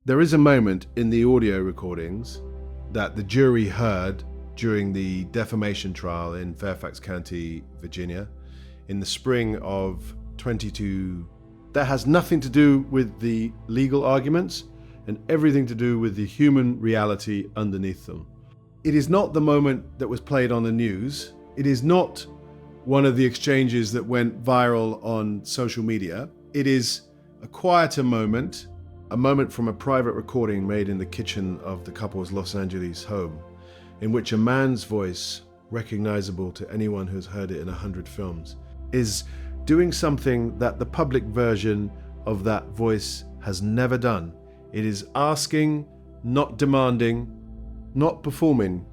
There is a moment in the audio recordings that the jury heard during the defamation trial in Fairfax County, Virginia, in the spring of 22. That has nothing to do with the legal arguments and everything to do with the human reality underneath them. It is not the moment that was played on the news. It is not one of the exchanges that went viral on social media. It is a quieter moment, a moment from a private recording made in the kitchen of the couple's Los Angeles home, in which a man's voice, recognizable to anyone who's heard it in 100 films, is doing something that the public version of that voice has never done. It is asking, not demanding, not performing,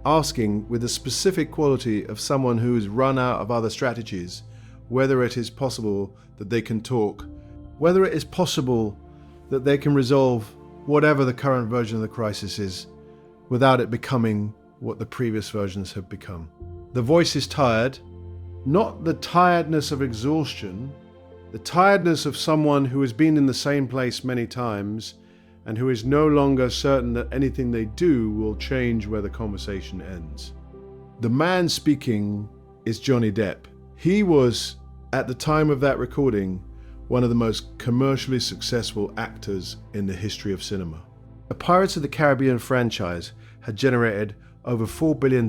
asking with a specific quality of someone who has run out of other strategies, whether it is possible that they can talk, whether it is possible that they can resolve whatever the current version of the crisis is without it becoming what the previous versions have become. The voice is tired, not the tiredness of exhaustion, the tiredness of someone who has been in the same place many times and who is no longer certain that anything they do will change where the conversation ends. The man speaking is Johnny Depp. He was, at the time of that recording, one of the most commercially successful actors in the history of cinema. The Pirates of the Caribbean franchise had generated over $4 billion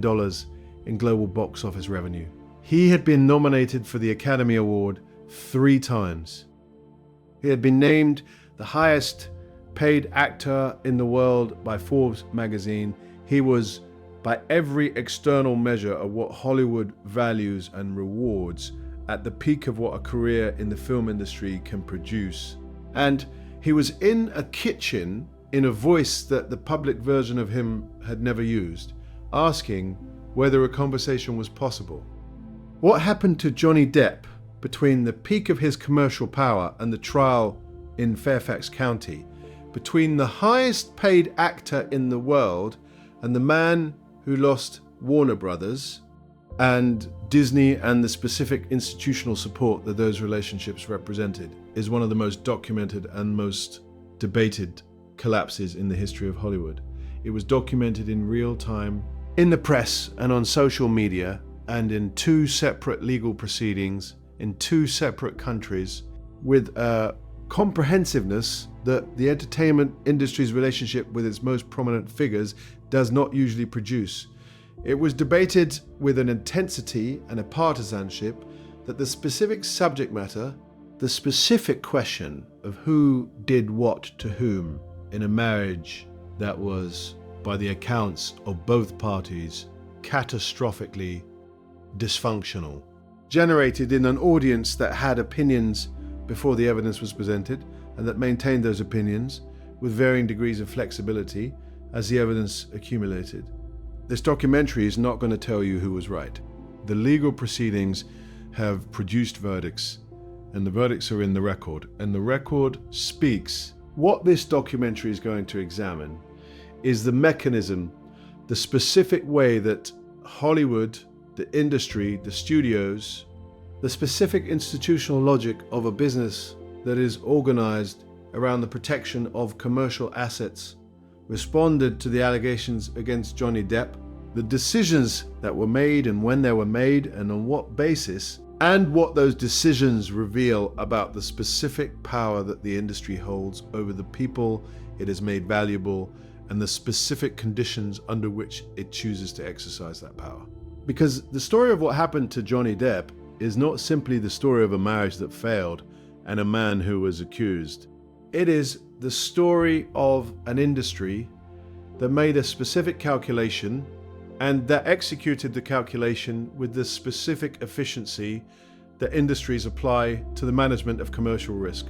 in global box office revenue. He had been nominated for the Academy Award 3 times. He had been named the highest paid actor in the world by Forbes magazine. He was, by every external measure of what Hollywood values and rewards, at the peak of what a career in the film industry can produce. And he was in a kitchen in a voice that the public version of him had never used, asking whether a conversation was possible. What happened to Johnny Depp between the peak of his commercial power and the trial in Fairfax County, between the highest paid actor in the world and the man who lost Warner Brothers and Disney and the specific institutional support that those relationships represented, is one of the most documented and most debated collapses in the history of Hollywood. It was documented in real time in the press and on social media and in 2 separate legal proceedings in 2 separate countries with a comprehensiveness that the entertainment industry's relationship with its most prominent figures does not usually produce. It was debated with an intensity and a partisanship that the specific subject matter, the specific question of who did what to whom in a marriage that was, by the accounts of both parties, catastrophically dysfunctional, generated in an audience that had opinions before the evidence was presented and that maintained those opinions with varying degrees of flexibility as the evidence accumulated. This documentary is not going to tell you who was right. The legal proceedings have produced verdicts, and the verdicts are in the record, and the record speaks. What this documentary is going to examine is the mechanism, the specific way that Hollywood, the industry, the studios, the specific institutional logic of a business that is organized around the protection of commercial assets responded to the allegations against Johnny Depp, the decisions that were made and when they were made and on what basis, and what those decisions reveal about the specific power that the industry holds over the people it has made valuable and the specific conditions under which it chooses to exercise that power. Because the story of what happened to Johnny Depp is not simply the story of a marriage that failed and a man who was accused. It is the story of an industry that made a specific calculation and that executed the calculation with the specific efficiency that industries apply to the management of commercial risk.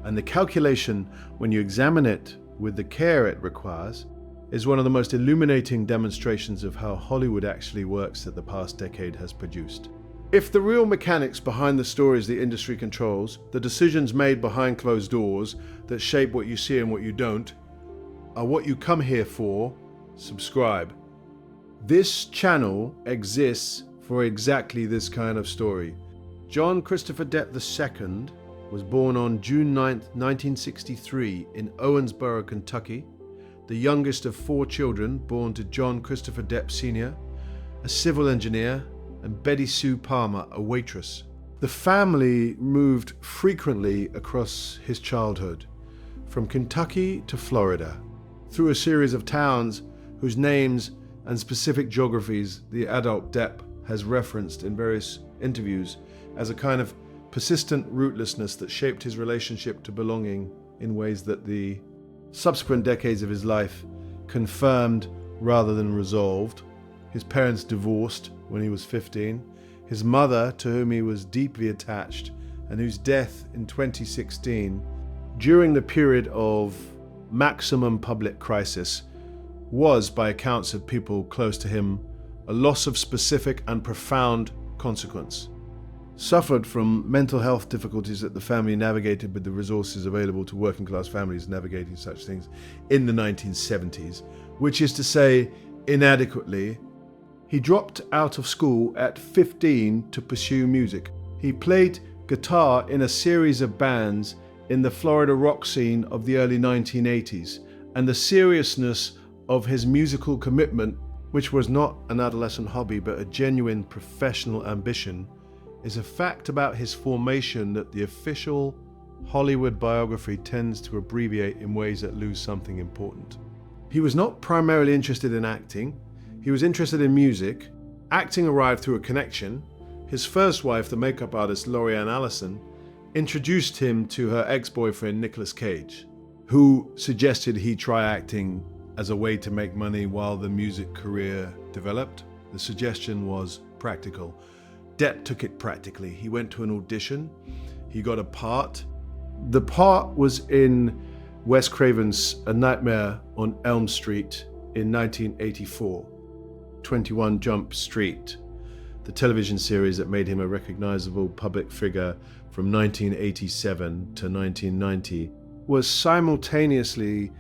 And the calculation, when you examine it with the care it requires, is one of the most illuminating demonstrations of how Hollywood actually works that the past decade has produced. If the real mechanics behind the stories the industry controls, the decisions made behind closed doors that shape what you see and what you don't, are what you come here for, subscribe. This channel exists for exactly this kind of story. John Christopher Depp II was born on June 9, 1963 in Owensboro, Kentucky, the youngest of 4 children born to John Christopher Depp Sr., a civil engineer, and Betty Sue Palmer, a waitress. The family moved frequently across his childhood, from Kentucky to Florida, through a series of towns whose names and specific geographies the adult Depp has referenced in various interviews as a kind of persistent rootlessness that shaped his relationship to belonging in ways that the subsequent decades of his life confirmed rather than resolved. His parents divorced when he was 15. His mother, to whom he was deeply attached, and whose death in 2016, during the period of maximum public crisis, was, by accounts of people close to him, a loss of specific and profound consequence. Suffered from mental health difficulties that the family navigated with the resources available to working class families navigating such things in the 1970s, which is to say, inadequately. He dropped out of school at 15 to pursue music. He played guitar in a series of bands in the Florida rock scene of the early 1980s, and the seriousness of his musical commitment, which was not an adolescent hobby but a genuine professional ambition, is a fact about his formation that the official Hollywood biography tends to abbreviate in ways that lose something important. He was not primarily interested in acting. He was interested in music. Acting arrived through a connection. His first wife, the makeup artist Lorianne Allison, introduced him to her ex-boyfriend Nicolas Cage, who suggested he try acting as a way to make money while the music career developed. The suggestion was practical. Depp took it practically. He went to an audition. He got a part. The part was in Wes Craven's A Nightmare on Elm Street in 1984, 21 Jump Street, the television series that made him a recognizable public figure from 1987 to 1990, was simultaneously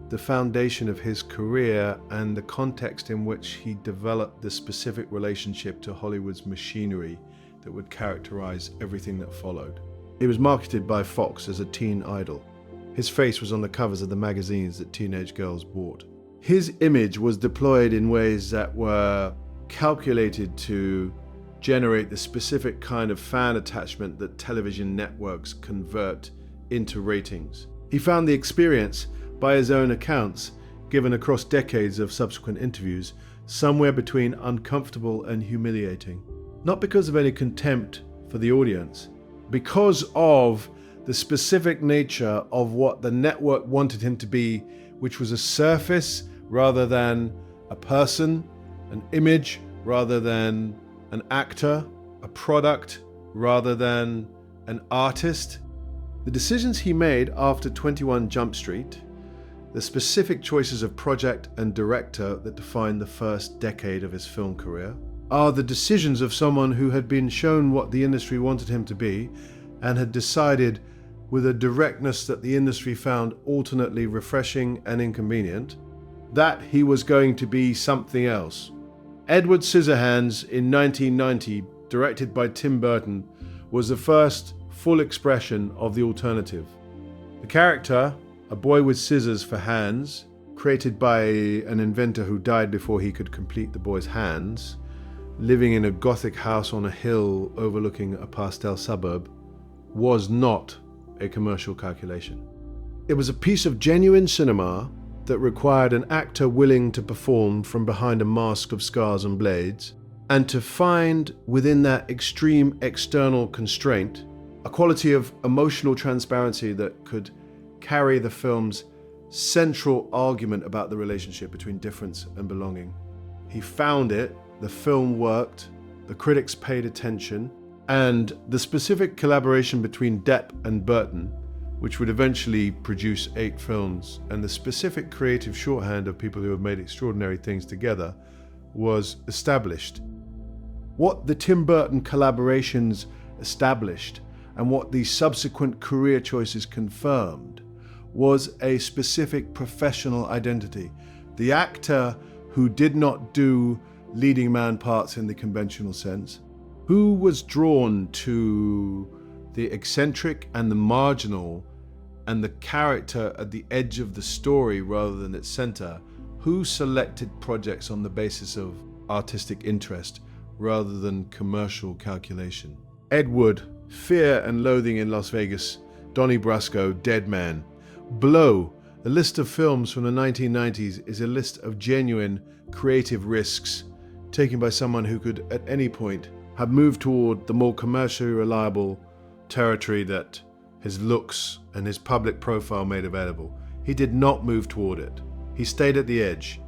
the foundation of his career and the context in which he developed the specific relationship to Hollywood's machinery that would characterize everything that followed. He was marketed by Fox as a teen idol. His face was on the covers of the magazines that teenage girls bought. His image was deployed in ways that were calculated to generate the specific kind of fan attachment that television networks convert into ratings. He found the experience, by his own accounts, given across decades of subsequent interviews, somewhere between uncomfortable and humiliating. Not because of any contempt for the audience, because of the specific nature of what the network wanted him to be, which was a surface rather than a person, an image rather than an actor, a product rather than an artist. The decisions he made after 21 Jump Street, the specific choices of project and director that defined the first decade of his film career, are the decisions of someone who had been shown what the industry wanted him to be and had decided with a directness that the industry found alternately refreshing and inconvenient, that he was going to be something else. Edward Scissorhands in 1990, directed by Tim Burton, was the first full expression of the alternative. The character, a boy with scissors for hands, created by an inventor who died before he could complete the boy's hands, living in a Gothic house on a hill overlooking a pastel suburb, was not a commercial calculation. It was a piece of genuine cinema that required an actor willing to perform from behind a mask of scars and blades, and to find within that extreme external constraint a quality of emotional transparency that could carry the film's central argument about the relationship between difference and belonging. He found it, the film worked, the critics paid attention, and the specific collaboration between Depp and Burton, which would eventually produce 8 films, and the specific creative shorthand of people who have made extraordinary things together, was established. What the Tim Burton collaborations established, and what the subsequent career choices confirmed, was a specific professional identity. The actor who did not do leading man parts in the conventional sense, who was drawn to the eccentric and the marginal, and the character at the edge of the story rather than its center, who selected projects on the basis of artistic interest rather than commercial calculation. Ed Wood, Fear and Loathing in Las Vegas, Donnie Brasco, Dead Man. Blow, the list of films from the 1990s, is a list of genuine creative risks taken by someone who could at any point have moved toward the more commercially reliable territory that his looks and his public profile made available. He did not move toward it. He stayed at the edge.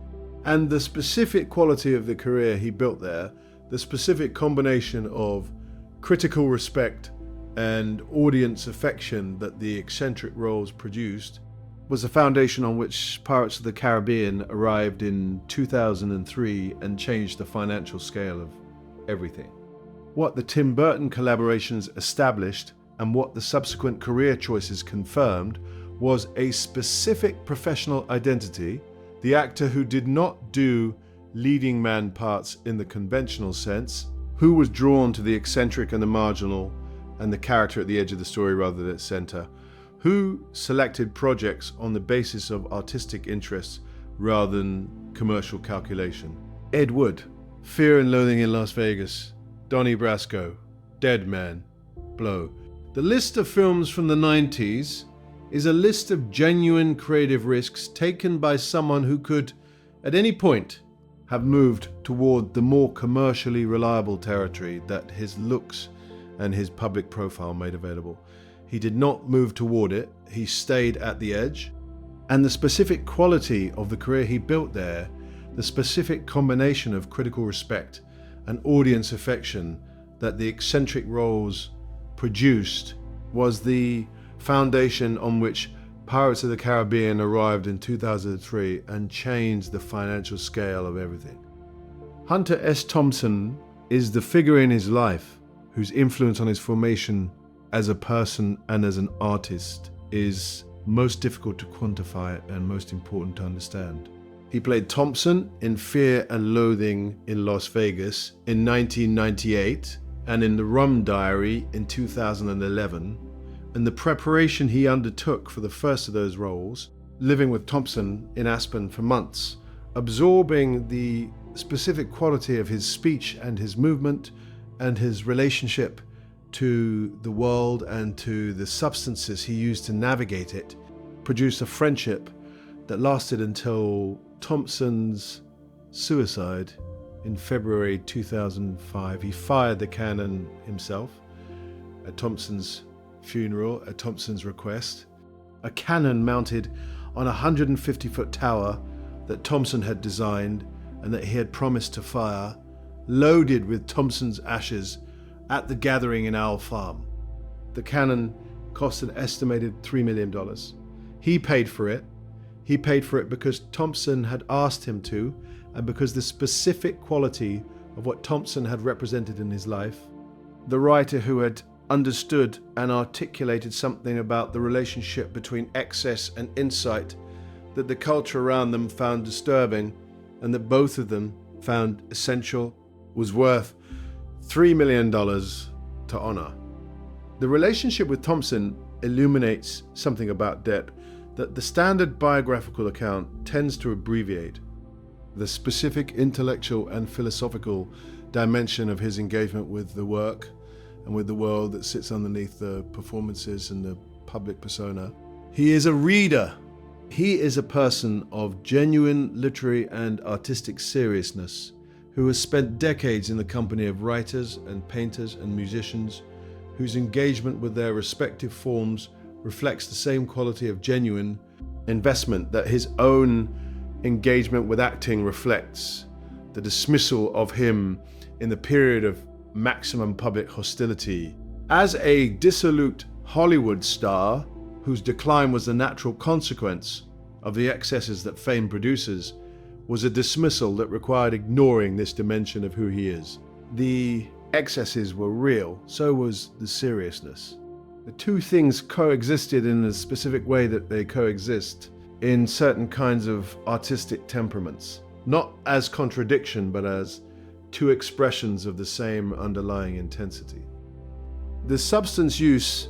And the specific quality of the career he built there, the specific combination of critical respect and audience affection that the eccentric roles produced, was the foundation on which Pirates of the Caribbean arrived in 2003 and changed the financial scale of everything. What the Tim Burton collaborations established and what the subsequent career choices confirmed was a specific professional identity, the actor who did not do leading man parts in the conventional sense, who was drawn to the eccentric and the marginal and the character at the edge of the story rather than its center, who selected projects on the basis of artistic interests rather than commercial calculation. Ed Wood, Fear and Loathing in Las Vegas, Donnie Brasco, Dead Man, Blow. The list of films from the 90s is a list of genuine creative risks taken by someone who could, at any point, have moved toward the more commercially reliable territory that his looks and his public profile made available. He did not move toward it, he stayed at the edge, and the specific quality of the career he built there, the specific combination of critical respect and audience affection that the eccentric roles produced, was the foundation on which Pirates of the Caribbean arrived in 2003 and changed the financial scale of everything. Hunter S. Thompson is the figure in his life whose influence on his formation as a person and as an artist is most difficult to quantify and most important to understand. He played Thompson in Fear and Loathing in Las Vegas in 1998 and in The Rum Diary in 2011. And the preparation he undertook for the first of those roles, living with Thompson in Aspen for months, absorbing the specific quality of his speech and his movement and his relationship to the world and to the substances he used to navigate it, produced a friendship that lasted until Thompson's suicide in February 2005. He fired the cannon himself at Thompson's funeral at Thompson's request. A cannon mounted on a 150-foot tower that Thompson had designed and that he had promised to fire, loaded with Thompson's ashes at the gathering in Owl Farm. The cannon cost an estimated $3 million. He paid for it. He paid for it because Thompson had asked him to, and because the specific quality of what Thompson had represented in his life. The writer who had understood and articulated something about the relationship between excess and insight that the culture around them found disturbing and that both of them found essential, was worth $3 million to honor. The relationship with Thompson illuminates something about Depp that the standard biographical account tends to abbreviate. The specific intellectual and philosophical dimension of his engagement with the work and with the world that sits underneath the performances and the public persona. He is a reader. He is a person of genuine literary and artistic seriousness who has spent decades in the company of writers and painters and musicians whose engagement with their respective forms reflects the same quality of genuine investment that his own engagement with acting reflects. The dismissal of him in the period of maximum public hostility as a dissolute Hollywood star whose decline was the natural consequence of the excesses that fame produces was a dismissal that required ignoring this dimension of who he is. The excesses were real, so was the seriousness. The two things coexisted in a specific way that they coexist in certain kinds of artistic temperaments, not as contradiction, but as two expressions of the same underlying intensity. The substance use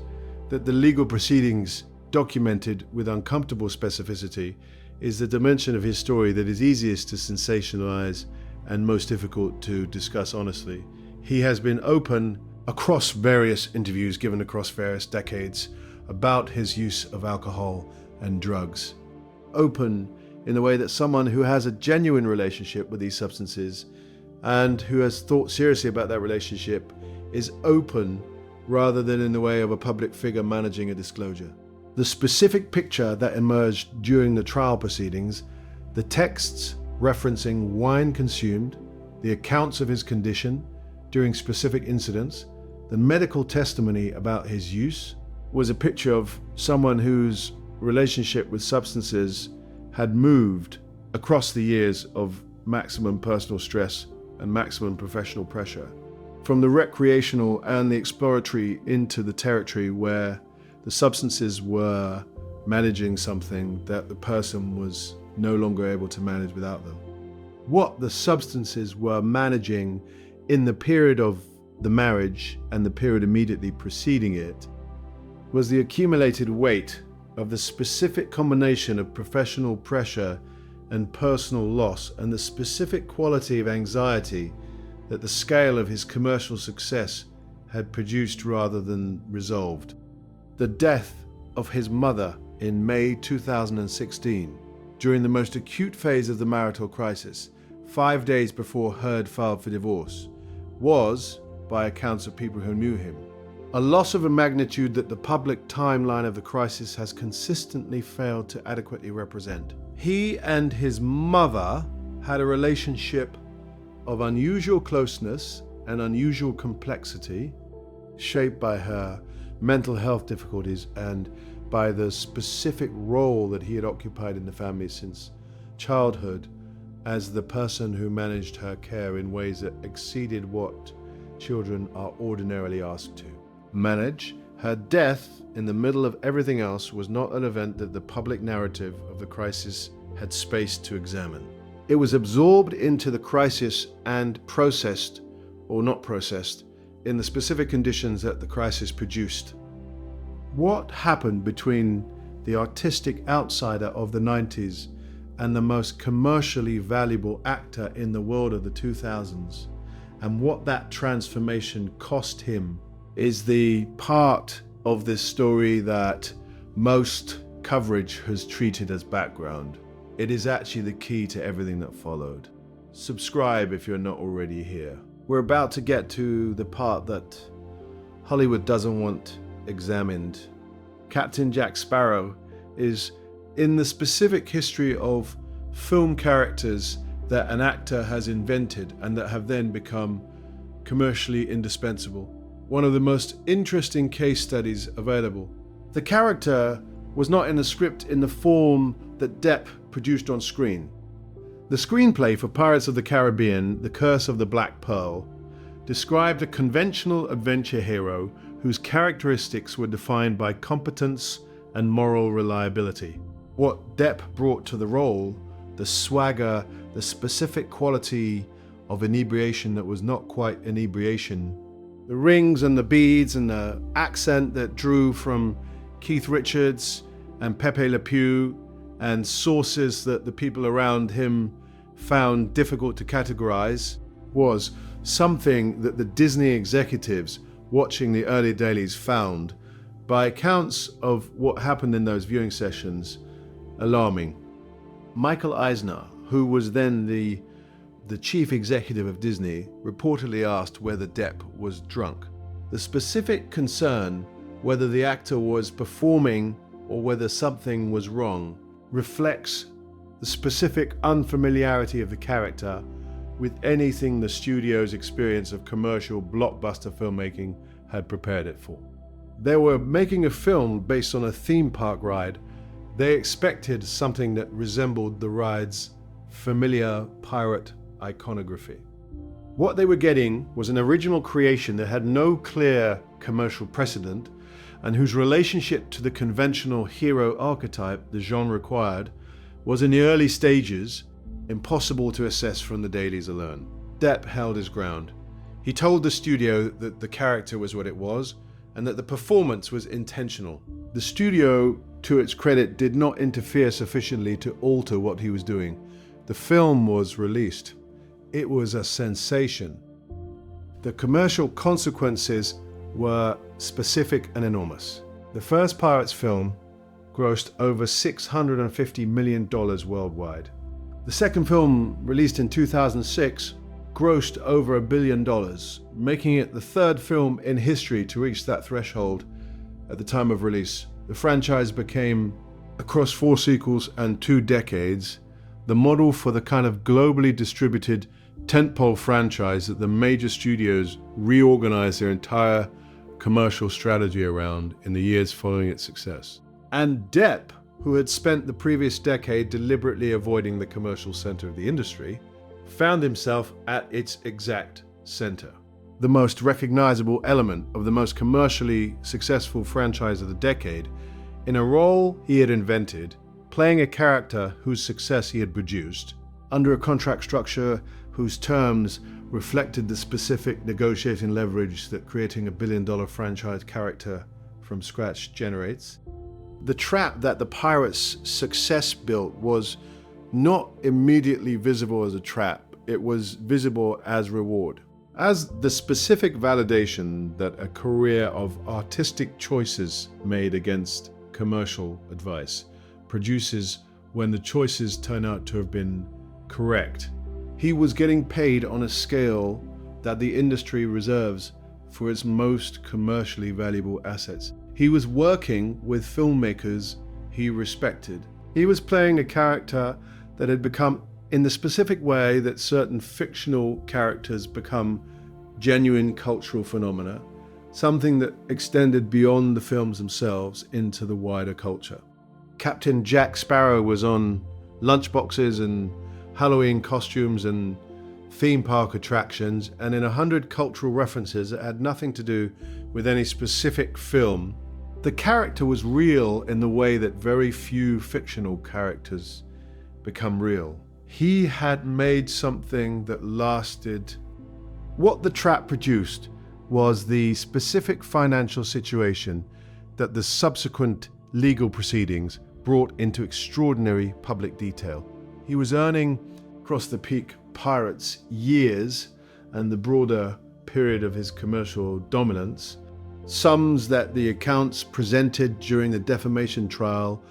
that the legal proceedings documented with uncomfortable specificity is the dimension of his story that is easiest to sensationalize and most difficult to discuss honestly. He has been open across various interviews given across various decades about his use of alcohol and drugs. Open in the way that someone who has a genuine relationship with these substances and who has thought seriously about that relationship is open rather than in the way of a public figure managing a disclosure. The specific picture that emerged during the trial proceedings, the texts referencing wine consumed, the accounts of his condition during specific incidents, the medical testimony about his use, was a picture of someone whose relationship with substances had moved across the years of maximum personal stress and maximum professional pressure, from the recreational and the exploratory into the territory where the substances were managing something that the person was no longer able to manage without them. What the substances were managing in the period of the marriage and the period immediately preceding it was the accumulated weight of the specific combination of professional pressure and personal loss and the specific quality of anxiety that the scale of his commercial success had produced rather than resolved. The death of his mother in May 2016, during the most acute phase of the marital crisis, 5 days before Heard filed for divorce, was, by accounts of people who knew him, a loss of a magnitude that the public timeline of the crisis has consistently failed to adequately represent. He and his mother had a relationship of unusual closeness and unusual complexity, shaped by her mental health difficulties and by the specific role that he had occupied in the family since childhood as the person who managed her care in ways that exceeded what children are ordinarily asked to manage. Her death in the middle of everything else was not an event that the public narrative of the crisis had space to examine. It was absorbed into the crisis and processed, or not processed, in the specific conditions that the crisis produced. What happened between the artistic outsider of the 90s and the most commercially valuable actor in the world of the 2000s, and what that transformation cost him, is the part of this story that most coverage has treated as background. It is actually the key to everything that followed. Subscribe if you're not already here. We're about to get to the part that Hollywood doesn't want examined. Captain Jack Sparrow is in the specific history of film characters that an actor has invented and that have then become commercially indispensable. One of the most interesting case studies available. The character was not in the script in the form that Depp produced on screen. The screenplay for Pirates of the Caribbean, The Curse of the Black Pearl, described a conventional adventure hero whose characteristics were defined by competence and moral reliability. What Depp brought to the role, the swagger, the specific quality of inebriation that was not quite inebriation, the rings and the beads and the accent that drew from Keith Richards and Pepe Le Pew and sources that the people around him found difficult to categorize, was something that the Disney executives watching the early dailies found, by accounts of what happened in those viewing sessions, alarming. Michael Eisner, who was then the chief executive of Disney, reportedly asked whether Depp was drunk. The specific concern, whether the actor was performing or whether something was wrong, reflects the specific unfamiliarity of the character with anything the studio's experience of commercial blockbuster filmmaking had prepared it for. They were making a film based on a theme park ride. They expected something that resembled the ride's familiar pirate iconography. What they were getting was an original creation that had no clear commercial precedent and whose relationship to the conventional hero archetype the genre required was in the early stages impossible to assess from the dailies alone. Depp held his ground. He told the studio that the character was what it was and that the performance was intentional. The studio, to its credit, did not interfere sufficiently to alter what he was doing. The film was released. It was a sensation. The commercial consequences were specific and enormous. The first Pirates film grossed over $650 million worldwide. The second film, released in 2006, grossed over $1 billion, making it the third film in history to reach that threshold at the time of release. The franchise became, across 4 sequels and 2 decades, the model for the kind of globally distributed tentpole franchise that the major studios reorganized their entire commercial strategy around in the years following its success. And Depp, who had spent the previous decade deliberately avoiding the commercial center of the industry, found himself at its exact center. The most recognizable element of the most commercially successful franchise of the decade, in a role he had invented, playing a character whose success he had produced, under a contract structure whose terms reflected the specific negotiating leverage that creating a billion-dollar franchise character from scratch generates. The trap that the Pirates' success built was not immediately visible as a trap, it was visible as reward. As the specific validation that a career of artistic choices made against commercial advice produces when the choices turn out to have been correct. He was getting paid on a scale that the industry reserves for its most commercially valuable assets. He was working with filmmakers he respected. He was playing a character that had become, in the specific way that certain fictional characters become genuine cultural phenomena, something that extended beyond the films themselves into the wider culture. Captain Jack Sparrow was on lunchboxes and Halloween costumes and theme park attractions, and in 100 cultural references that had nothing to do with any specific film. The character was real in the way that very few fictional characters become real. He had made something that lasted. What the trap produced was the specific financial situation that the subsequent legal proceedings brought into extraordinary public detail. He was earning, across the peak Pirates years and the broader period of his commercial dominance, sums that the accounts presented during the defamation trial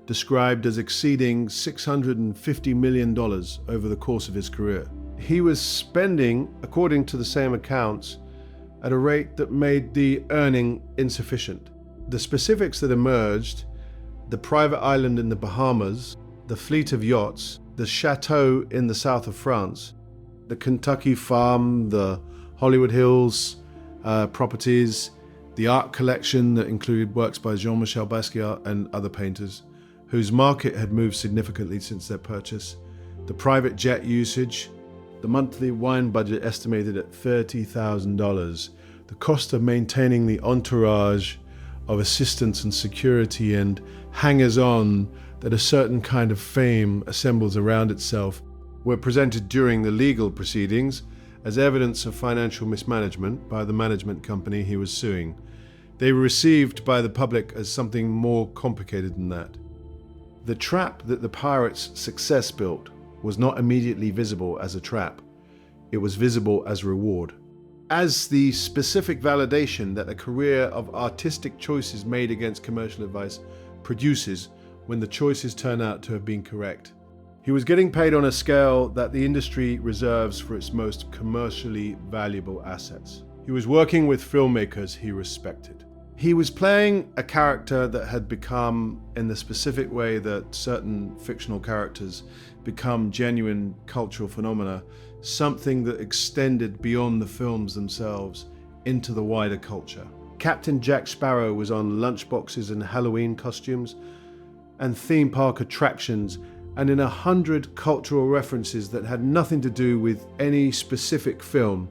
described as exceeding $650 million over the course of his career. He was spending, according to the same accounts, at a rate that made the earning insufficient. The specifics that emerged, the private island in the Bahamas, the fleet of yachts, the chateau in the south of France, the Kentucky farm, the Hollywood Hills properties, the art collection that included works by Jean-Michel Basquiat and other painters, whose market had moved significantly since their purchase, the private jet usage, the monthly wine budget estimated at $30,000, the cost of maintaining the entourage of assistants and security and hangers-on that a certain kind of fame assembles around itself, were presented during the legal proceedings as evidence of financial mismanagement by the management company he was suing. They were received by the public as something more complicated than that. The trap that the Pirates' success built was not immediately visible as a trap. It was visible as reward. As the specific validation that a career of artistic choices made against commercial advice produces when the choices turn out to have been correct. He was getting paid on a scale that the industry reserves for its most commercially valuable assets. He was working with filmmakers he respected. He was playing a character that had become, in the specific way that certain fictional characters become genuine cultural phenomena, something that extended beyond the films themselves into the wider culture. Captain Jack Sparrow was on lunchboxes and Halloween costumes and theme park attractions, and in 100 cultural references that had nothing to do with any specific film.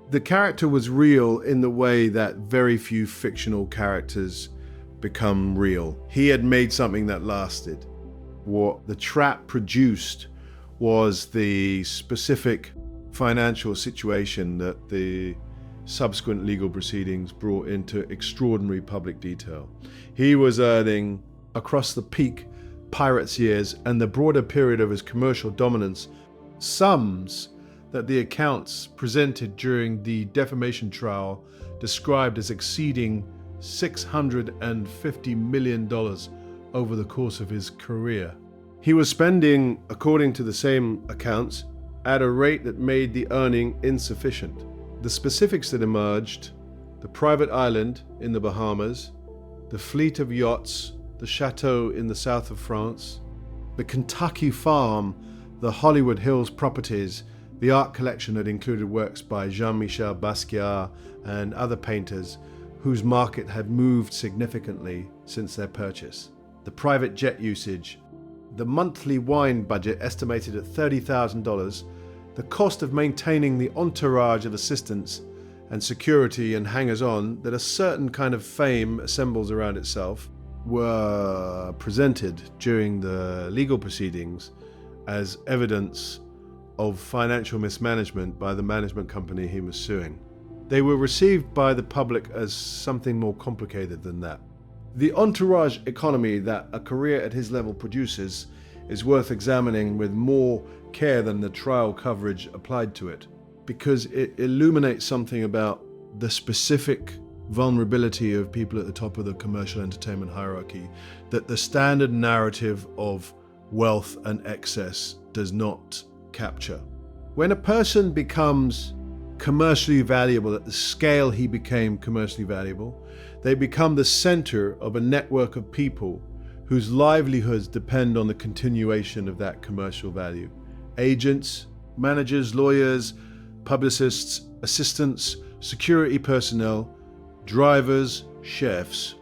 The character was real in the way that very few fictional characters become real. He had made something that lasted. What the trap produced was the specific financial situation that the subsequent legal proceedings brought into extraordinary public detail. He was earning, across the peak Pirates years and the broader period of his commercial dominance, sums that the accounts presented during the defamation trial described as exceeding $650 million over the course of his career. He was spending, according to the same accounts, at a rate that made the earning insufficient. The specifics that emerged: the private island in the Bahamas, the fleet of yachts, the chateau in the south of France, the Kentucky farm, the Hollywood Hills properties, the art collection that included works by Jean-Michel Basquiat and other painters whose market had moved significantly since their purchase, the private jet usage, the monthly wine budget estimated at $30,000, the cost of maintaining the entourage of assistants and security and hangers-on that a certain kind of fame assembles around itself, were presented during the legal proceedings as evidence of financial mismanagement by the management company he was suing. They were received by the public as something more complicated than that. The entourage economy that a career at his level produces is worth examining with more care than the trial coverage applied to it, because it illuminates something about the specific vulnerability of people at the top of the commercial entertainment hierarchy that the standard narrative of wealth and excess does not capture. When a person becomes commercially valuable at the scale he became commercially valuable, they become the center of a network of people whose livelihoods depend on the continuation of that commercial value. Agents, managers, lawyers, publicists, assistants, security personnel, drivers, chefs.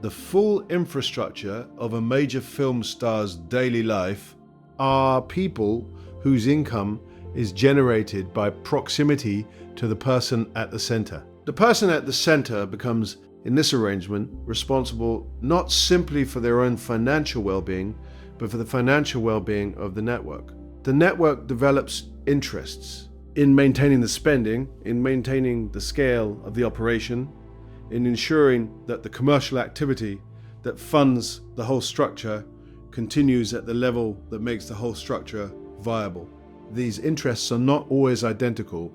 The full infrastructure of a major film star's daily life are people whose income is generated by proximity to the person at the center. The person at the center becomes, in this arrangement, responsible not simply for their own financial well-being, but for the financial well-being of the network. The network develops interests in maintaining the spending, in maintaining the scale of the operation, in ensuring that the commercial activity that funds the whole structure continues at the level that makes the whole structure viable. These interests are not always identical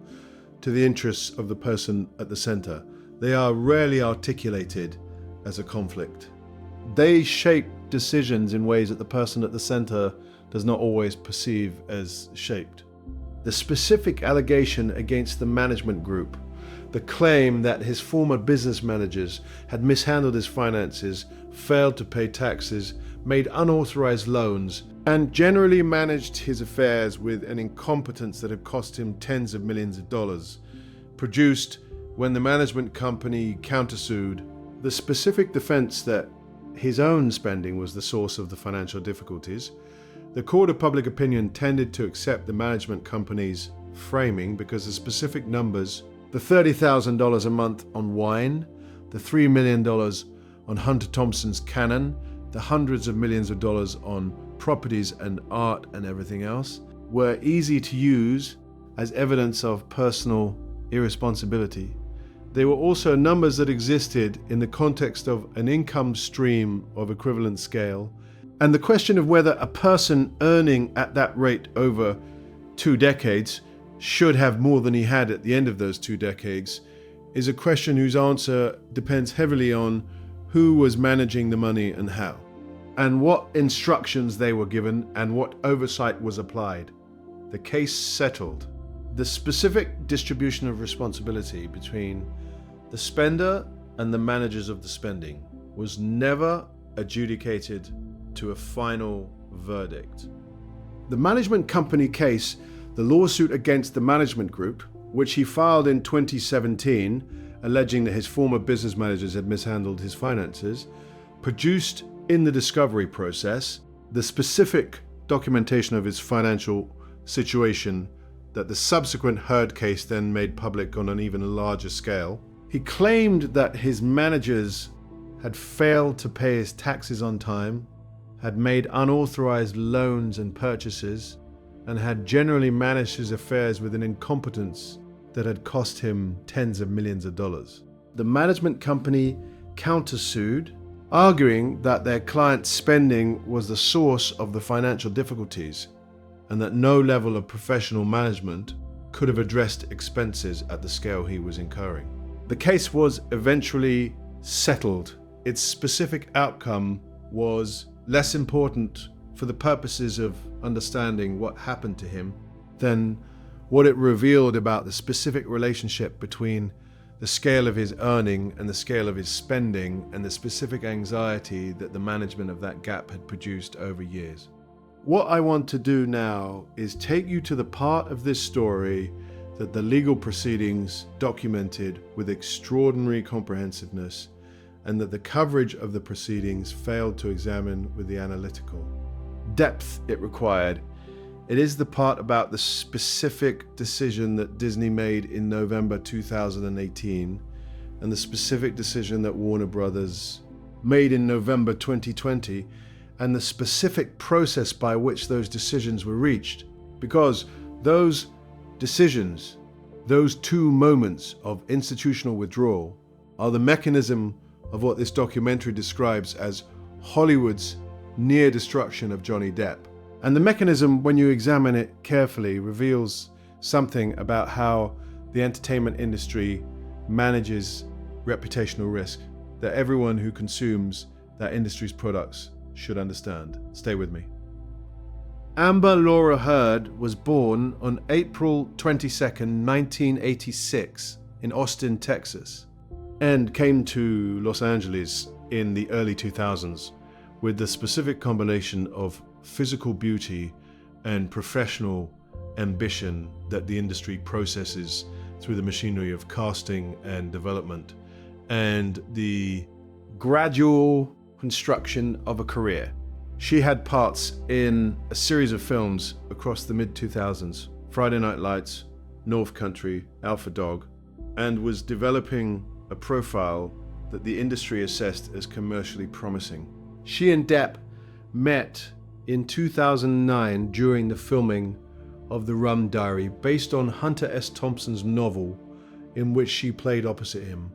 to the interests of the person at the center. They are rarely articulated as a conflict. They shape decisions in ways that the person at the center does not always perceive as shaped. The specific allegation against the management group, the claim that his former business managers had mishandled his finances, failed to pay taxes, made unauthorized loans, and generally managed his affairs with an incompetence that had cost him tens of millions of dollars, produced, when the management company countersued, the specific defense that his own spending was the source of the financial difficulties. The court of public opinion tended to accept the management company's framing because the specific numbers, the $30,000 a month on wine, the $3 million on Hunter Thompson's Canon, the hundreds of millions of dollars on properties and art and everything else, were easy to use as evidence of personal irresponsibility. They were also numbers that existed in the context of an income stream of equivalent scale, and the question of whether a person earning at that rate over 2 decades should have more than he had at the end of those 2 decades is a question whose answer depends heavily on who was managing the money and how, and what instructions they were given and what oversight was applied. The case settled. The specific distribution of responsibility between the spender and the managers of the spending was never adjudicated to a final verdict. The management company case, the lawsuit against the management group, which he filed in 2017, alleging that his former business managers had mishandled his finances, produced in the discovery process the specific documentation of his financial situation that the subsequent Heard case then made public on an even larger scale. He claimed that his managers had failed to pay his taxes on time, had made unauthorized loans and purchases, and had generally managed his affairs with an incompetence that had cost him tens of millions of dollars. The management company countersued, arguing that their client's spending was the source of the financial difficulties and that no level of professional management could have addressed expenses at the scale he was incurring. The case was eventually settled. Its specific outcome was less important for the purposes of understanding what happened to him than what it revealed about the specific relationship between the scale of his earning and the scale of his spending and the specific anxiety that the management of that gap had produced over years. What I want to do now is take you to the part of this story that the legal proceedings documented with extraordinary comprehensiveness and that the coverage of the proceedings failed to examine with the analytical depth it required. It is the part about the specific decision that Disney made in November 2018 and the specific decision that Warner Brothers made in November 2020 and the specific process by which those decisions were reached. Because those decisions, those two moments of institutional withdrawal, are the mechanism of what this documentary describes as Hollywood's near destruction of Johnny Depp. And the mechanism, when you examine it carefully, reveals something about how the entertainment industry manages reputational risk that everyone who consumes that industry's products should understand. Stay with me. Amber Laura Heard was born on April 22nd, 1986 in Austin, Texas, and came to Los Angeles in the early 2000s with the specific combination of physical beauty and professional ambition that the industry processes through the machinery of casting and development, and the gradual construction of a career. She had parts in a series of films across the mid-2000s, Friday Night Lights, North Country, Alpha Dog, and was developing a profile that the industry assessed as commercially promising. She and Depp met in 2009 during the filming of The Rum Diary, based on Hunter S. Thompson's novel in which she played opposite him.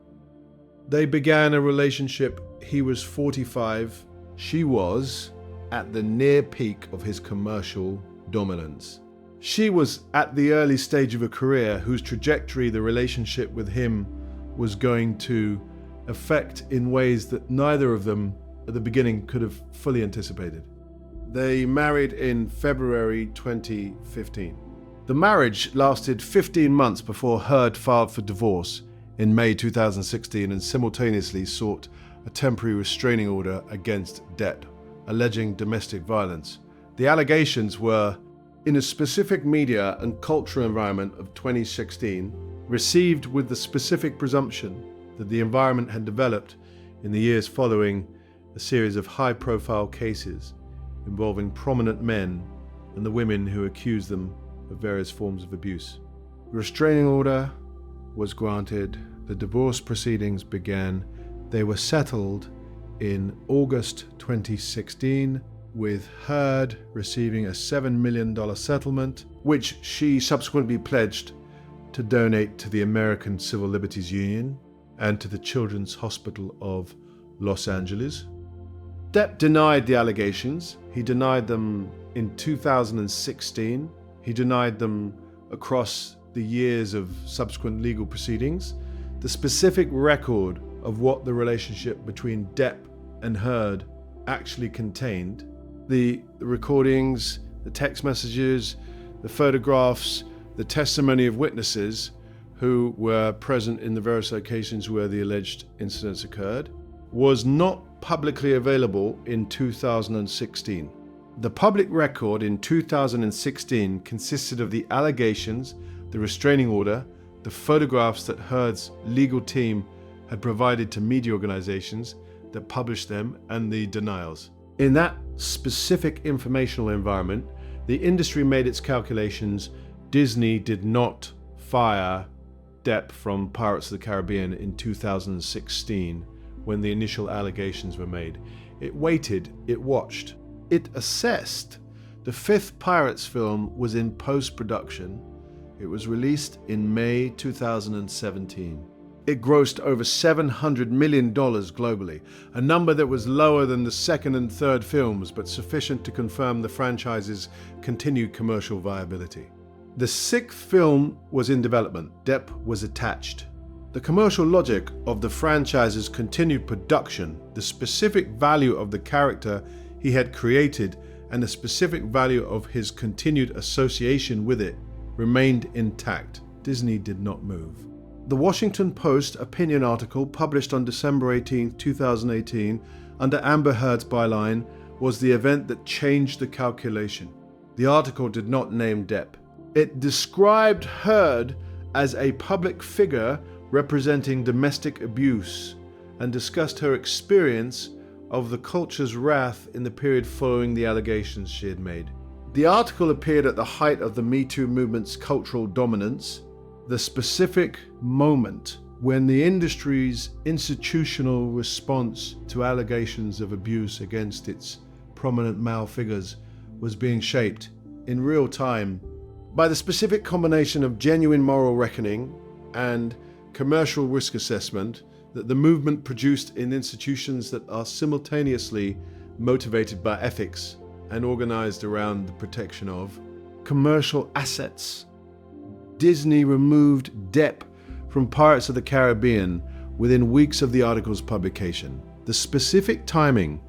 They began a relationship. He was 45. She was at the near peak of his commercial dominance. She was at the early stage of a career whose trajectory the relationship with him was going to affect in ways that neither of them at the beginning could have fully anticipated. They married in February 2015. The marriage lasted 15 months before Heard filed for divorce in May 2016 and simultaneously sought a temporary restraining order against Depp, alleging domestic violence. The allegations were, in a specific media and cultural environment of 2016, received with the specific presumption that the environment had developed in the years following a series of high-profile cases involving prominent men and the women who accused them of various forms of abuse. The restraining order was granted. The divorce proceedings began. They were settled in August 2016, with Heard receiving a $7 million settlement, which she subsequently pledged to donate to the American Civil Liberties Union and to the Children's Hospital of Los Angeles. Depp denied the allegations. He denied them in 2016. He denied them across the years of subsequent legal proceedings. The specific record of what the relationship between Depp and Heard actually contained, the recordings, the text messages, the photographs, the testimony of witnesses who were present in the various locations where the alleged incidents occurred, was not publicly available in 2016. The public record in 2016 consisted of the allegations, the restraining order, the photographs that Heard's legal team had provided to media organizations that published them, and the denials. In that specific informational environment, the industry made its calculations. Disney did not fire Depp from Pirates of the Caribbean in 2016 when the initial allegations were made. It waited, it watched, it assessed. The fifth Pirates film was in post-production. It was released in May 2017. It grossed over $700 million globally, a number that was lower than the second and third films, but sufficient to confirm the franchise's continued commercial viability. The sixth film was in development. Depp was attached. The commercial logic of the franchise's continued production, the specific value of the character he had created, and the specific value of his continued association with it remained intact. Disney did not move. The Washington Post opinion article published on December 18, 2018, under Amber Heard's byline, was the event that changed the calculation. The article did not name Depp. It described Heard as a public figure representing domestic abuse and discussed her experience of the culture's wrath in the period following the allegations she had made. The article appeared at the height of the Me Too movement's cultural dominance, the specific moment when the industry's institutional response to allegations of abuse against its prominent male figures was being shaped in real time by the specific combination of genuine moral reckoning and commercial risk assessment that the movement produced in institutions that are simultaneously motivated by ethics and organized around the protection of commercial assets. Disney removed Depp from Pirates of the Caribbean within weeks of the article's publication. The specific timing,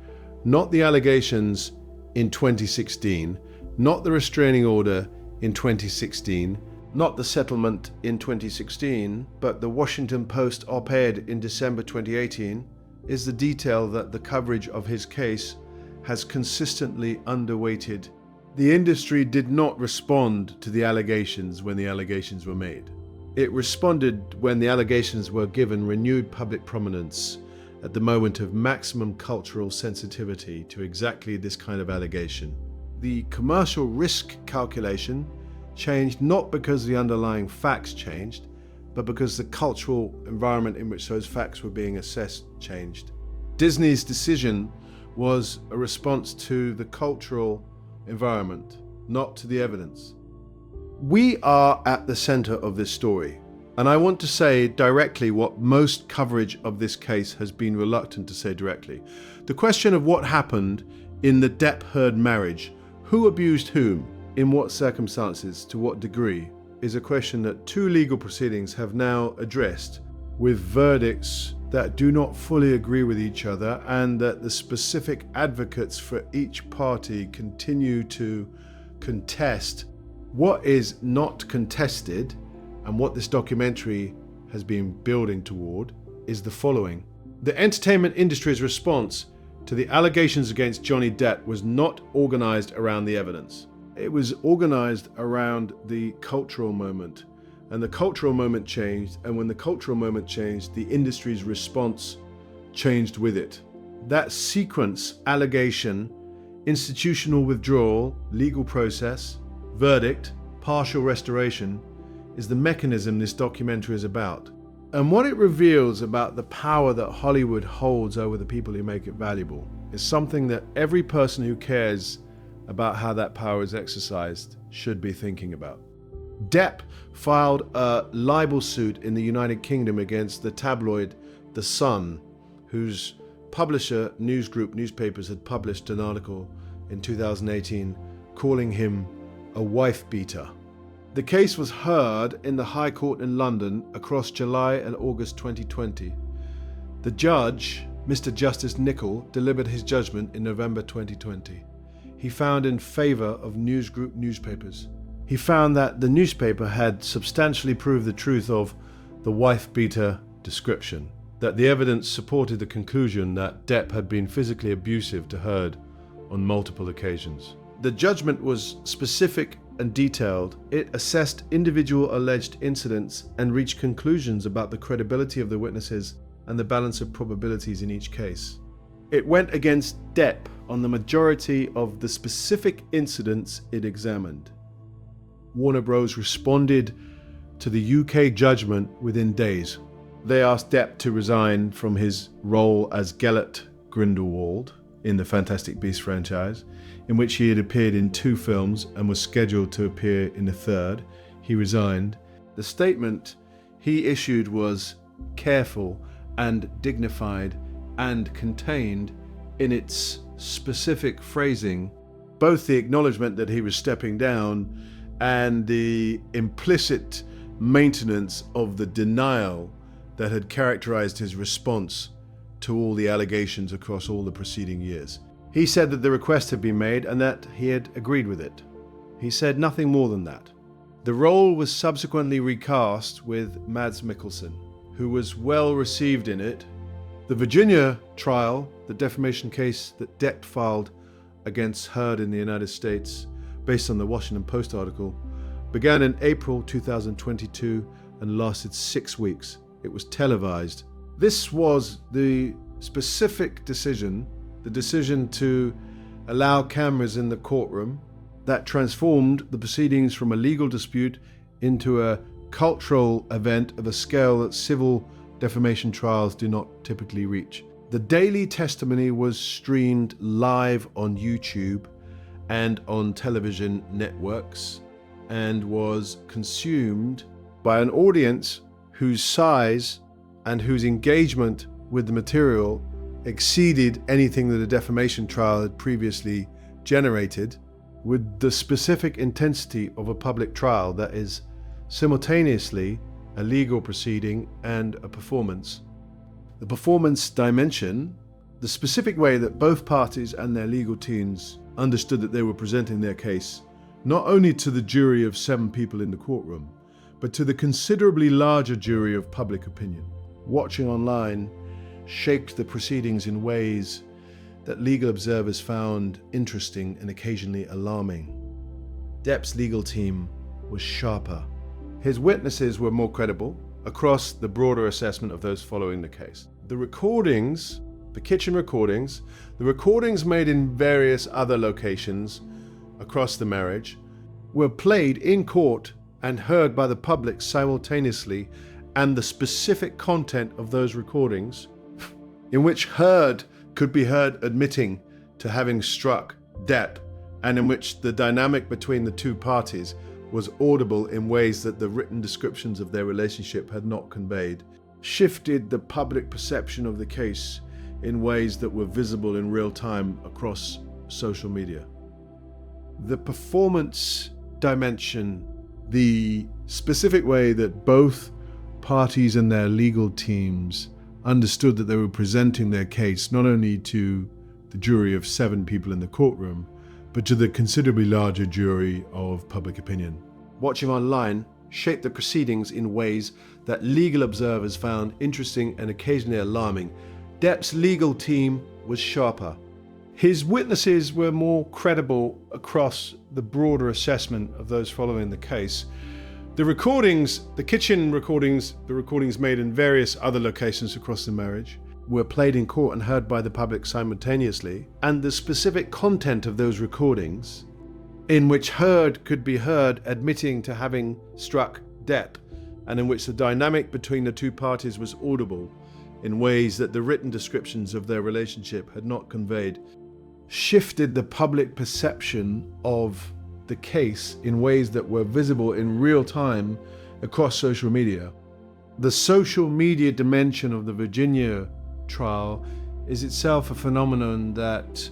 not the allegations in 2016, not the restraining order in 2016, not the settlement in 2016, but the Washington Post op-ed in December 2018, is the detail that the coverage of his case has consistently underweighted. The industry did not respond to the allegations when the allegations were made. It responded when the allegations were given renewed public prominence at the moment of maximum cultural sensitivity to exactly this kind of allegation. The commercial risk calculation changed not because the underlying facts changed, but because the cultural environment in which those facts were being assessed changed. Disney's decision was a response to the cultural environment, not to the evidence. We are at the center of this story, and I want to say directly what most coverage of this case has been reluctant to say directly. The question of what happened in the Depp-Heard marriage, who abused whom, in what circumstances, to what degree, is a question that two legal proceedings have now addressed, with verdicts that do not fully agree with each other, and that the specific advocates for each party continue to contest. What is not contested, and what this documentary has been building toward, is the following. The entertainment industry's response to the allegations against Johnny Depp was not organized around the evidence. It was organized around the cultural moment. And the cultural moment changed, and when the cultural moment changed, the industry's response changed with it. That sequence, allegation, institutional withdrawal, legal process, verdict, partial restoration, is the mechanism this documentary is about. And what it reveals about the power that Hollywood holds over the people who make it valuable is something that every person who cares about how that power is exercised should be thinking about. Depp filed a libel suit in the United Kingdom against the tabloid The Sun, whose publisher News Group Newspapers had published an article in 2018 calling him a wife beater. The case was heard in the High Court in London across July and August 2020. The judge, Mr. Justice Nicol, delivered his judgment in November 2020. He found in favour of News Group Newspapers. He found that the newspaper had substantially proved the truth of the wife-beater description, that the evidence supported the conclusion that Depp had been physically abusive to Heard on multiple occasions. The judgment was specific and detailed. It assessed individual alleged incidents and reached conclusions about the credibility of the witnesses and the balance of probabilities in each case. It went against Depp on the majority of the specific incidents it examined. Warner Bros. Responded to the UK judgment within days. They asked Depp to resign from his role as Gellert Grindelwald in the Fantastic Beasts franchise, in which he had appeared in 2 films and was scheduled to appear in the third. he resigned. The statement he issued was careful and dignified and contained in its specific phrasing, both the acknowledgement that he was stepping down and the implicit maintenance of the denial that had characterized his response to all the allegations across all the preceding years. He said that the request had been made and that he had agreed with it. He said nothing more than that. The role was subsequently recast with Mads Mikkelsen, who was well received in it. The Virginia trial, the defamation case that Depp filed against Heard in the United States, based on the Washington Post article, began in April 2022 and lasted 6 weeks. It was televised. This was the specific decision, the decision to allow cameras in the courtroom, that transformed the proceedings from a legal dispute into a cultural event of a scale that civil defamation trials do not typically reach. The daily testimony was streamed live on YouTube and on television networks and was consumed by an audience whose size and whose engagement with the material exceeded anything that a defamation trial had previously generated, with the specific intensity of a public trial that is simultaneously a legal proceeding and a performance. The performance dimension, the specific way that both parties and their legal teams understood that they were presenting their case, not only to the jury of 7 people in the courtroom, but to the considerably larger jury of public opinion. Watching online shaped the proceedings in ways that legal observers found interesting and occasionally alarming. Depp's legal team was sharper. His witnesses were more credible across the broader assessment of those following the case. The recordings, the kitchen recordings, the recordings made in various other locations across the marriage, were played in court and heard by the public simultaneously, and the specific content of those recordings, in which Heard could be heard admitting to having struck Depp, and in which the dynamic between the two parties was audible in ways that the written descriptions of their relationship had not conveyed, shifted the public perception of the case in ways that were visible in real time across social media. The performance dimension, the specific way that both parties and their legal teams understood that they were presenting their case not only to the jury of 7 people in the courtroom, but to the considerably larger jury of public opinion. Watching online shaped the proceedings in ways that legal observers found interesting and occasionally alarming. Depp's legal team was sharper. His witnesses were more credible across the broader assessment of those following the case. The recordings, the kitchen recordings, the recordings made in various other locations across the marriage, were played in court and heard by the public simultaneously, and the specific content of those recordings, in which Heard could be heard admitting to having struck Depp, and in which the dynamic between the two parties was audible in ways that the written descriptions of their relationship had not conveyed, shifted the public perception of the case in ways that were visible in real time across social media. The social media dimension of the Virginia trial is itself a phenomenon that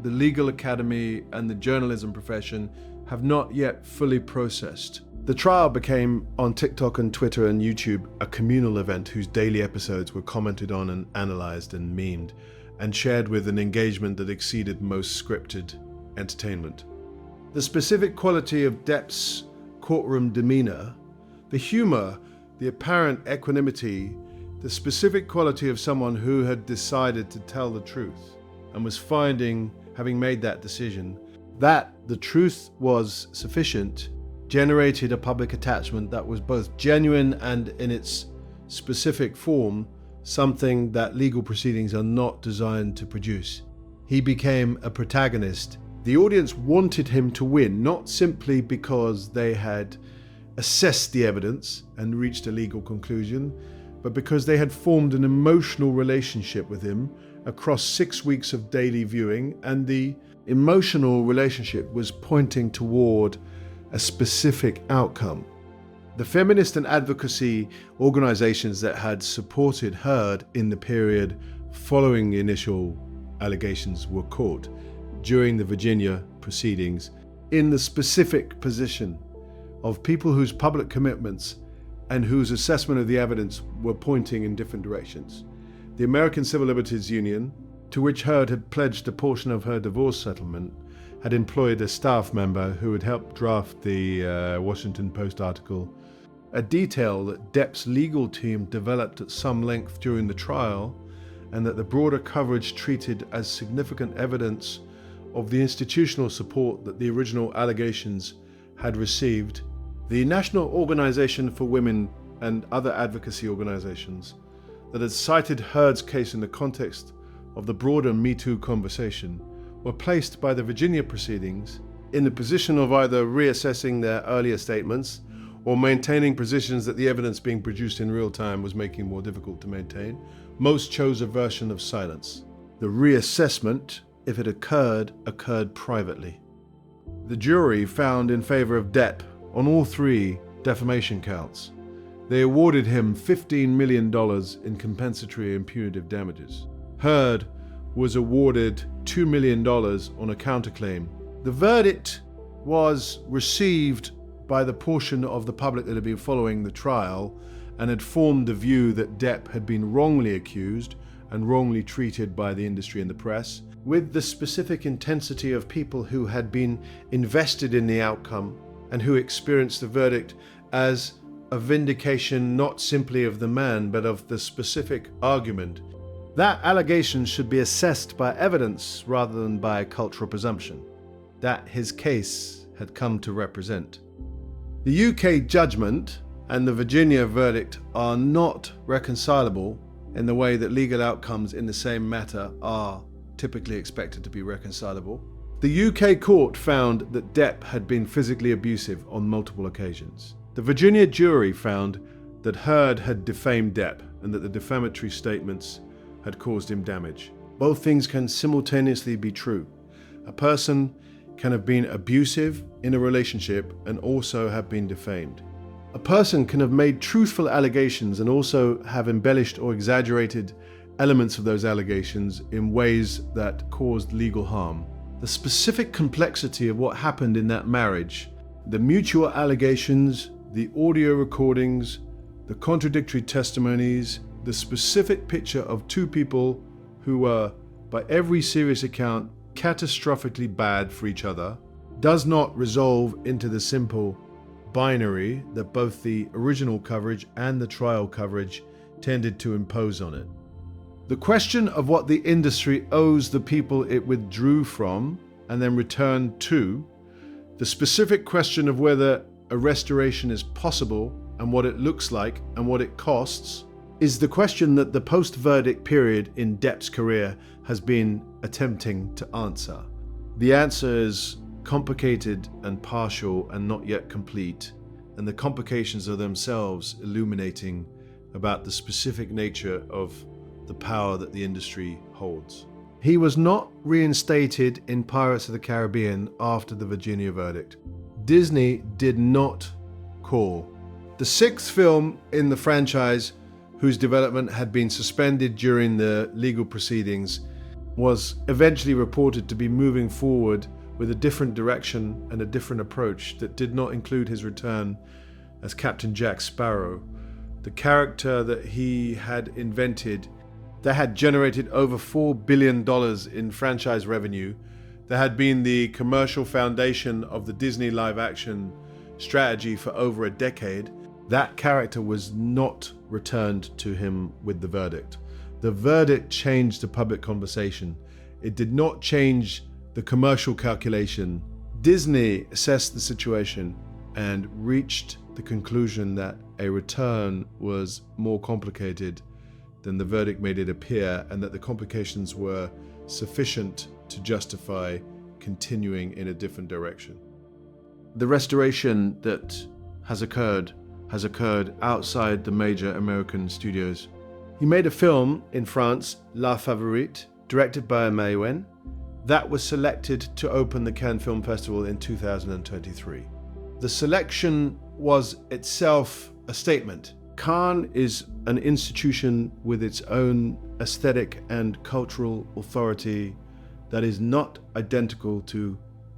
the legal academy and the journalism profession have not yet fully processed. The trial became, on TikTok and Twitter and YouTube, a communal event whose daily episodes were commented on and analysed and memed, and shared with an engagement that exceeded most scripted entertainment. The specific quality of Depp's courtroom demeanour, the humour, the apparent equanimity, the specific quality of someone who had decided to tell the truth and was finding, having made that decision, that the truth was sufficient, generated a public attachment that was both genuine and, in its specific form, something that legal proceedings are not designed to produce. He became a protagonist. The audience wanted him to win, not simply because they had assessed the evidence and reached a legal conclusion, but because they had formed an emotional relationship with him across 6 weeks of daily viewing, and the emotional relationship was pointing toward a specific outcome. The feminist and advocacy organizations that had supported Heard in the period following the initial allegations were caught during the Virginia proceedings in the specific position of people whose public commitments and whose assessment of the evidence were pointing in different directions. The American Civil Liberties Union, to which Heard had pledged a portion of her divorce settlement, had employed a staff member who had helped draft the Washington Post article, a detail that Depp's legal team developed at some length during the trial, and that the broader coverage treated as significant evidence of the institutional support that the original allegations had received. The National Organization for Women and other advocacy organizations that had cited Heard's case in the context of the broader Me Too conversation were placed by the Virginia proceedings in the position of either reassessing their earlier statements or maintaining positions that the evidence being produced in real time was making more difficult to maintain. Most chose a version of silence. The reassessment, if it occurred privately. The jury found in favor of Depp on all 3 defamation counts. They awarded him $15 million in compensatory and punitive damages. Heard was awarded $2 million on a counterclaim. The verdict was received by the portion of the public that had been following the trial and had formed the view that Depp had been wrongly accused and wrongly treated by the industry and the press, with the specific intensity of people who had been invested in the outcome and who experienced the verdict as a vindication not simply of the man but of the specific argument. That allegation should be assessed by evidence rather than by cultural presumption that his case had come to represent. The UK judgment and the Virginia verdict are not reconcilable in the way that legal outcomes in the same matter are typically expected to be reconcilable. The UK court found that Depp had been physically abusive on multiple occasions. The Virginia jury found that Heard had defamed Depp and that the defamatory statements had caused him damage. Both things can simultaneously be true. A person can have been abusive in a relationship and also have been defamed. A person can have made truthful allegations and also have embellished or exaggerated elements of those allegations in ways that caused legal harm. The specific complexity of what happened in that marriage, the mutual allegations, the audio recordings, the contradictory testimonies, the specific picture of 2 people who were, by every serious account, catastrophically bad for each other, does not resolve into the simple binary that both the original coverage and the trial coverage tended to impose on it. The question of what the industry owes the people it withdrew from and then returned to, the specific question of whether a restoration is possible and what it looks like and what it costs, is the question that the post-verdict period in Depp's career has been attempting to answer. The answer is complicated and partial and not yet complete, and the complications are themselves illuminating about the specific nature of the power that the industry holds. He was not reinstated in Pirates of the Caribbean after the Virginia verdict. Disney did not call. The 6th film in the franchise, whose development had been suspended during the legal proceedings, was eventually reported to be moving forward with a different direction and a different approach that did not include his return as Captain Jack Sparrow, the character that he had invented that had generated over $4 billion in franchise revenue, that had been the commercial foundation of the Disney live-action strategy for over a decade. That character was not returned to him with the verdict. The verdict changed the public conversation. It did not change the commercial calculation. Disney assessed the situation and reached the conclusion that a return was more complicated than the verdict made it appear, and that the complications were sufficient to justify continuing in a different direction. The restoration that has occurred outside the major American studios. He made a film in France, La Favorite, directed by Maïwen, that was selected to open the Cannes Film Festival in 2023. The selection was itself a statement. Cannes is an institution with its own aesthetic and cultural authority that is not identical to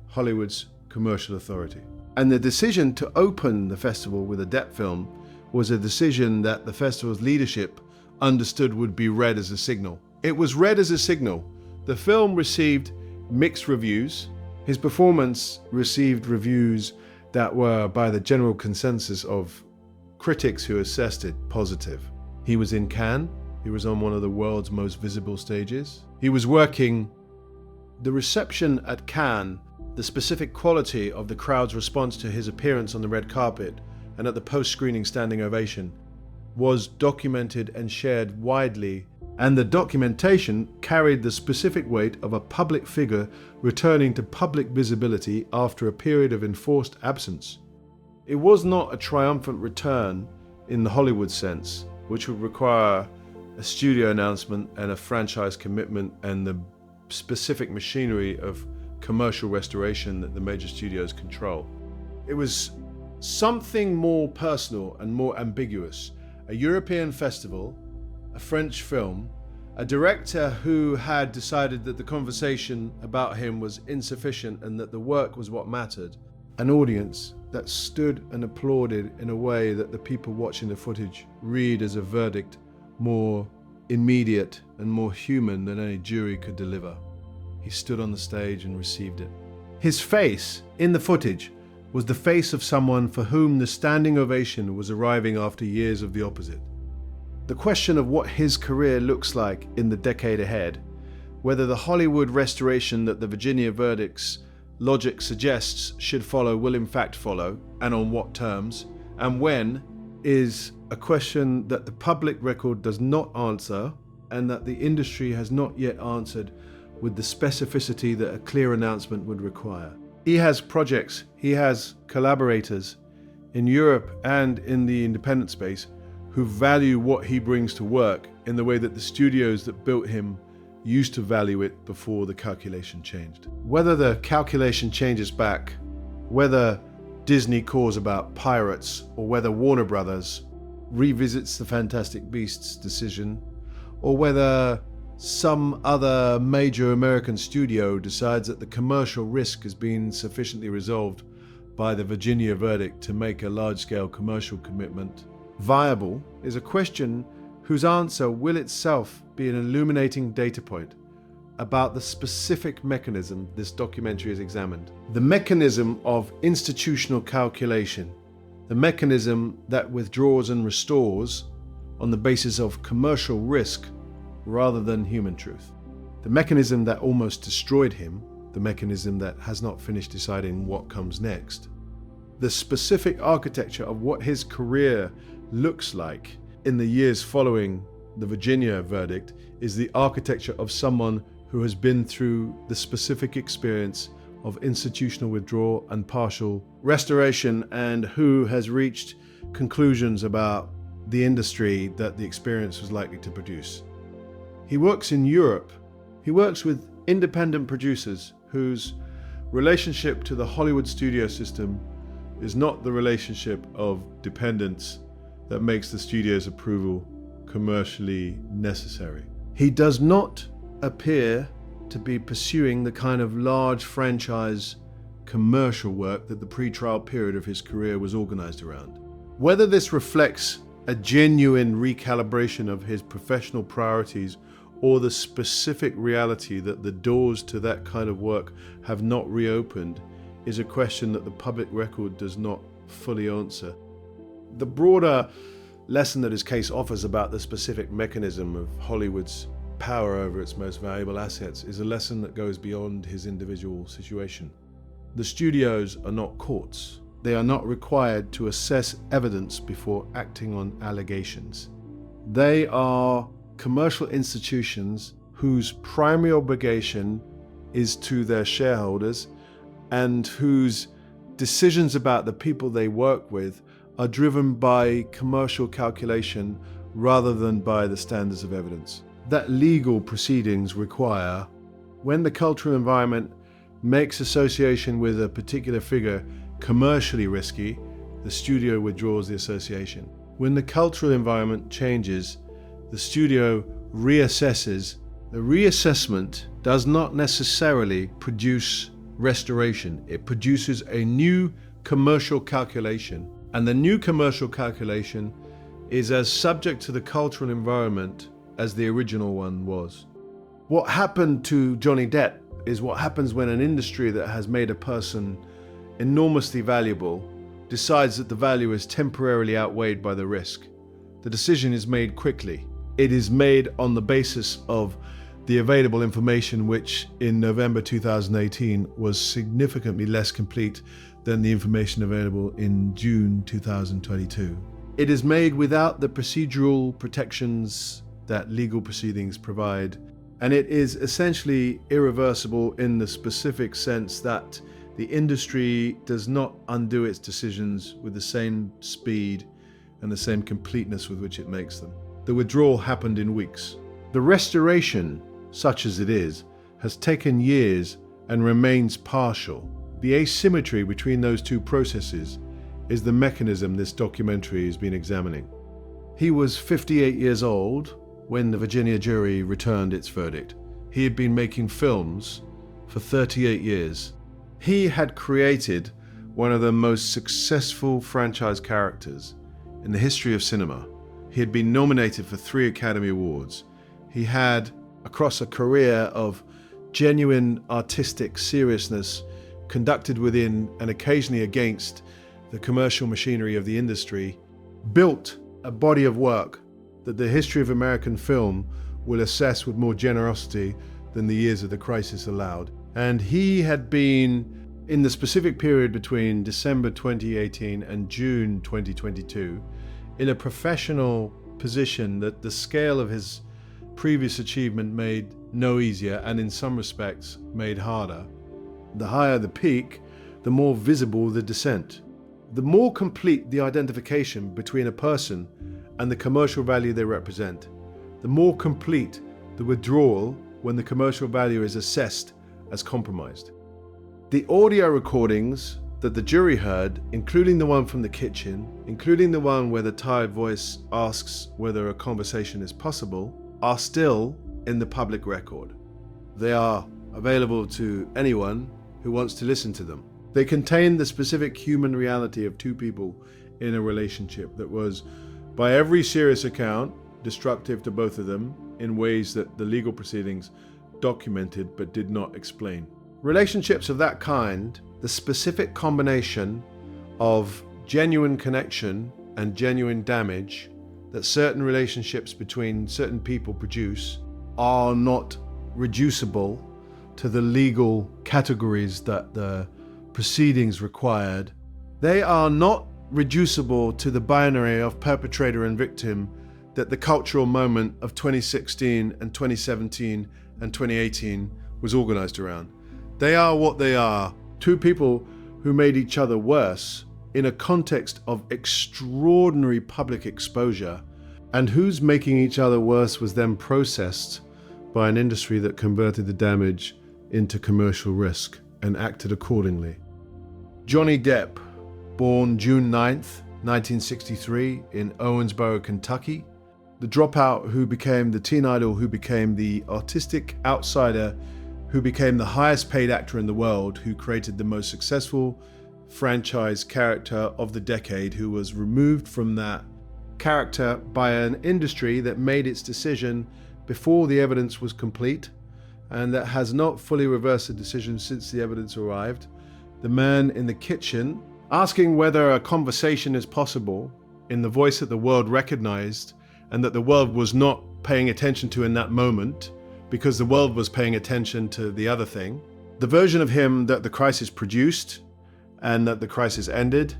Hollywood's commercial authority. And the decision to open the festival with a Depp film was a decision that the festival's leadership understood would be read as a signal. It was read as a signal. The film received mixed reviews. His performance received reviews that were, by the general consensus of critics who assessed it, positive. He was in Cannes. He was on one of the world's most visible stages. He was working. The reception at Cannes, the specific quality of the crowd's response to his appearance on the red carpet and at the post-screening standing ovation, was documented and shared widely, and the documentation carried the specific weight of a public figure returning to public visibility after a period of enforced absence. It was not a triumphant return in the Hollywood sense, which would require a studio announcement and a franchise commitment and the specific machinery of commercial restoration that the major studios control. It was something more personal and more ambiguous. A European festival, a French film, a director who had decided that the conversation about him was insufficient and that the work was what mattered, an audience that stood and applauded in a way that the people watching the footage read as a verdict more immediate and more human than any jury could deliver. He stood on the stage and received it. His face in the footage was the face of someone for whom the standing ovation was arriving after years of the opposite. The question of what his career looks like in the decade ahead, whether the Hollywood restoration that the Virginia verdict's logic suggests should follow will in fact follow, and on what terms, and when, is a question that the public record does not answer and that the industry has not yet answered with the specificity that a clear announcement would require. He has projects, he has collaborators in Europe and in the independent space who value what he brings to work in the way that the studios that built him used to value it before the calculation changed. Whether the calculation changes back, whether Disney calls about pirates, or whether Warner Brothers revisits the Fantastic Beasts decision, or whether some other major American studio decides that the commercial risk has been sufficiently resolved by the Virginia verdict to make a large-scale commercial commitment viable, is a question whose answer will itself be an illuminating data point about the specific mechanism this documentary has examined. The mechanism of institutional calculation, the mechanism that withdraws and restores on the basis of commercial risk rather than human truth. The mechanism that almost destroyed him, the mechanism that has not finished deciding what comes next. The specific architecture of what his career looks like in the years following the Virginia verdict is the architecture of someone who has been through the specific experience of institutional withdrawal and partial restoration, and who has reached conclusions about the industry that the experience was likely to produce. He works in Europe. He works with independent producers whose relationship to the Hollywood studio system is not the relationship of dependence that makes the studio's approval commercially necessary. He does not appear to be pursuing the kind of large franchise commercial work that the pre-trial period of his career was organized around. Whether this reflects a genuine recalibration of his professional priorities or the specific reality that the doors to that kind of work have not reopened is a question that the public record does not fully answer. The broader lesson that his case offers about the specific mechanism of Hollywood's power over its most valuable assets is a lesson that goes beyond his individual situation. The studios are not courts. They are not required to assess evidence before acting on allegations. They are commercial institutions whose primary obligation is to their shareholders and whose decisions about the people they work with are driven by commercial calculation rather than by the standards of evidence that legal proceedings require. When the cultural environment makes association with a particular figure commercially risky, the studio withdraws the association. When the cultural environment changes, the studio reassesses. The reassessment does not necessarily produce restoration. It produces a new commercial calculation. And the new commercial calculation is as subject to the cultural environment as the original one was. What happened to Johnny Depp is what happens when an industry that has made a person enormously valuable decides that the value is temporarily outweighed by the risk. The decision is made quickly. It is made on the basis of the available information, which in November 2018 was significantly less complete than the information available in June 2022. It is made without the procedural protections that legal proceedings provide, and it is essentially irreversible in the specific sense that the industry does not undo its decisions with the same speed and the same completeness with which it makes them. The withdrawal happened in weeks. The restoration, such as it is, has taken years and remains partial. The asymmetry between those two processes is the mechanism this documentary has been examining. He was 58 years old when the Virginia jury returned its verdict. He had been making films for 38 years. He had created one of the most successful franchise characters in the history of cinema. He had been nominated for 3 Academy Awards. He had, across a career of genuine artistic seriousness, conducted within and occasionally against the commercial machinery of the industry, built a body of work that the history of American film will assess with more generosity than the years of the crisis allowed. And he had been, in the specific period between December 2018 and June 2022, in a professional position that the scale of his previous achievement made no easier, and in some respects made harder. The higher the peak, the more visible the descent. The more complete the identification between a person and the commercial value they represent, the more complete the withdrawal when the commercial value is assessed as compromised. The audio recordings that the jury heard, including the one from the kitchen, including the one where the tired voice asks whether a conversation is possible, are still in the public record. They are available to anyone who wants to listen to them. They contain the specific human reality of two people in a relationship that was, by every serious account, destructive to both of them in ways that the legal proceedings documented but did not explain. Relationships of that kind, the specific combination of genuine connection and genuine damage that certain relationships between certain people produce, are not reducible to the legal categories that the proceedings required. They are not reducible to the binary of perpetrator and victim that the cultural moment of 2016 and 2017 and 2018 was organized around. They are what they are, two people who made each other worse in a context of extraordinary public exposure, and whose making each other worse was then processed by an industry that converted the damage into commercial risk and acted accordingly. Johnny Depp, born June 9th, 1963 in Owensboro, Kentucky, the dropout who became the teen idol, who became the artistic outsider, who became the highest paid actor in the world, who created the most successful franchise character of the decade, who was removed from that character by an industry that made its decision before the evidence was complete, and that has not fully reversed the decision since the evidence arrived. The man in the kitchen, asking whether a conversation is possible in the voice that the world recognized and that the world was not paying attention to in that moment, because the world was paying attention to the other thing. The version of him that the crisis produced, and that the crisis ended,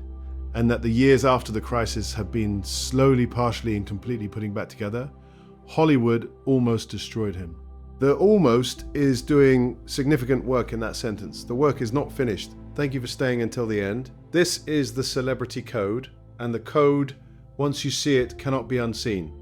and that the years after the crisis have been slowly, partially, and completely putting back together. Hollywood almost destroyed him. The almost is doing significant work in that sentence. The work is not finished. Thank you for staying until the end. This is the celebrity code, and the code, once you see it, cannot be unseen.